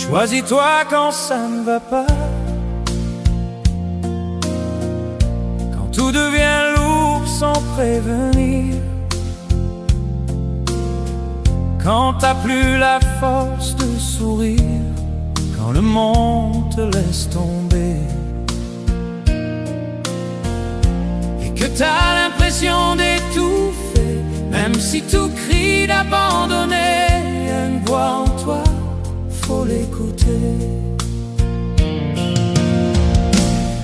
Choisis-toi quand ça ne va pas, quand tout devient lourd sans prévenir, quand t'as plus la force de sourire, quand le monde te laisse tomber et que t'as l'impression d'étouffer, même si tout crie d'abandonner. Y a une voix en toi, faut l'écouter.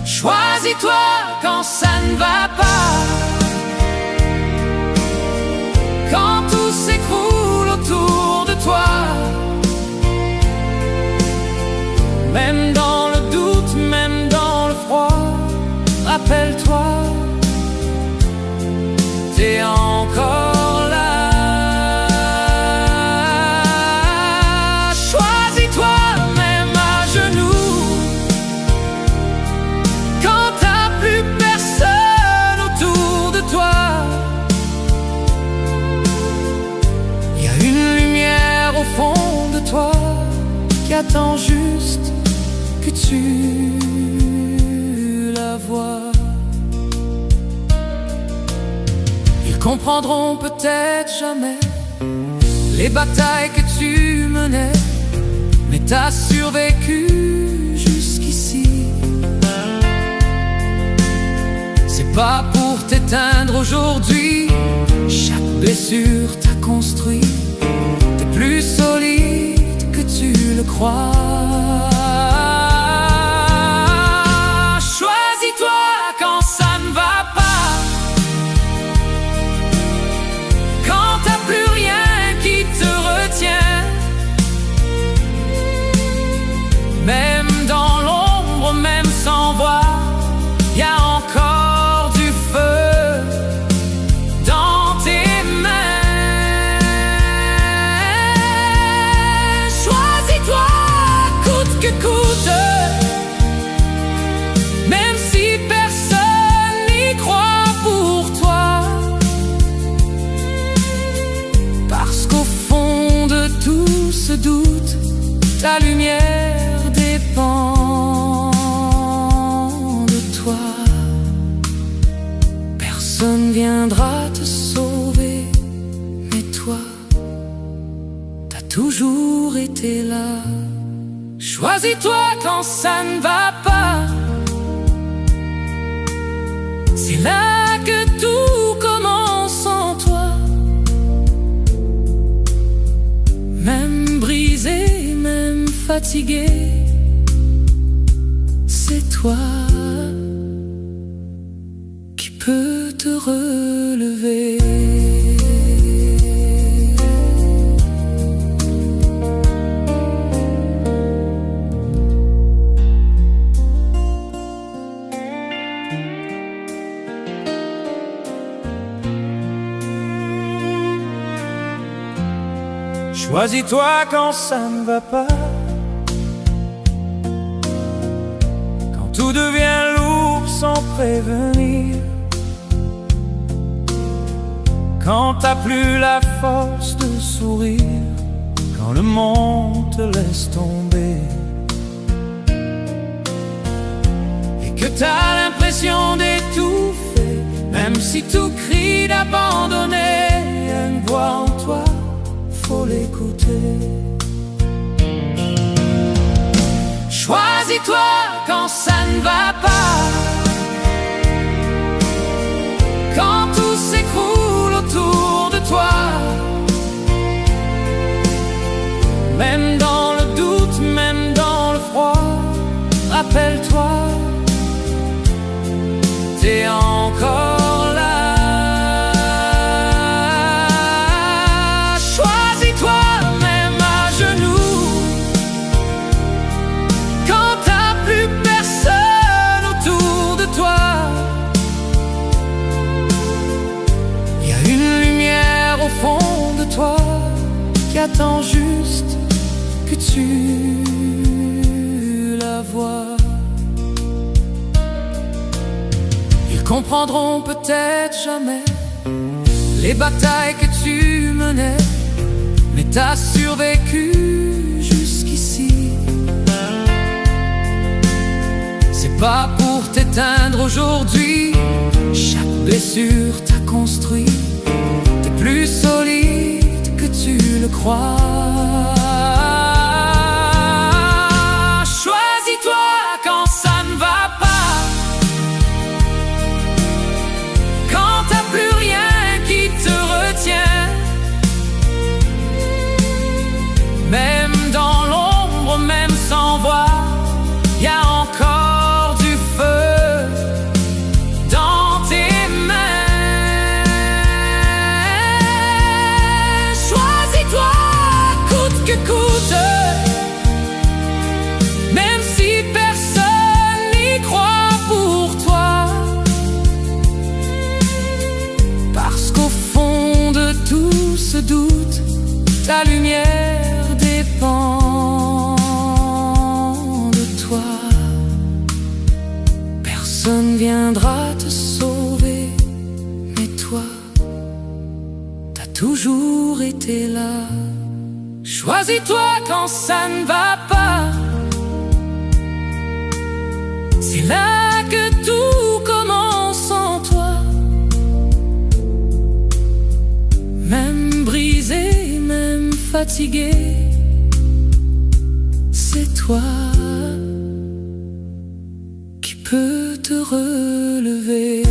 Choisis-toi quand ça ne va pas, quand tout s'écroule autour de toi, même dans le doute, même dans le froid. Rappelle-toi, t'es encore là. Choisis-toi même à genoux, quand t'as plus personne autour de toi. Y a une lumière au fond de toi qui attend juste que tu la vois. Ils comprendront peut-être jamais les batailles que tu menais, mais t'as survécu jusqu'ici. C'est pas pour t'éteindre aujourd'hui, chaque blessure t'a construit. T'es plus solide que tu le crois. Choisis-toi quand ça ne va pas, quand t'as plus rien qui te retient, même dans l'ombre, même sans voix, y a encore du feu dans tes mains. Choisis-toi coûte que coûte, même si personne n'y croit pour toi, parce qu'au fond de tout ce doute, ta lumière dépend de toi. Personne viendra te sauver, mais toi, t'as toujours été là. Choisis-toi quand ça ne va pas, c'est là que tout commence en toi. Même brisé, même fatigué, c'est toi qui peux te relever. Choisis-toi quand ça ne va pas, quand tout devient lourd sans prévenir, quand t'as plus la force de sourire, quand le monde te laisse tomber et que t'as l'impression d'étouffer, même si tout crie d'abandonner. Y a une voix en toi, faut l'écouter. Choisis-toi quand ça ne va pas, quand tout s'écroule autour de toi, même dans le doute, même dans le froid. Rappelle-toi, t'es encore là. Choisis-toi même à genoux, quand t'as plus personne autour de toi. Y a une lumière au fond de toi qui attend juste que tu la vois. Ils comprendront peut-être jamais les batailles que tu menais, mais t'as survécu jusqu'ici. c'est pas pour t'éteindre aujourd'hui. Chaque blessure t'a construit. T'es plus solide que tu le crois. Choisis-toi quand ça ne va pas, quand t'as plus rien qui te retient. Même dans l'ombre, même sans voix, y a encore du feu dans tes mains. Choisis-toi coûte que coûte, même si personne n'y croit pour toi, parce qu'au fond de tout ce doute, ta lumière dépend de toi. Personne viendra te sauver, mais toi, t'as toujours été là. Choisis-toi quand ça ne va pas, c'est là que tout commence en toi. Même brisé, même fatigué, c'est toi qui peux te relever.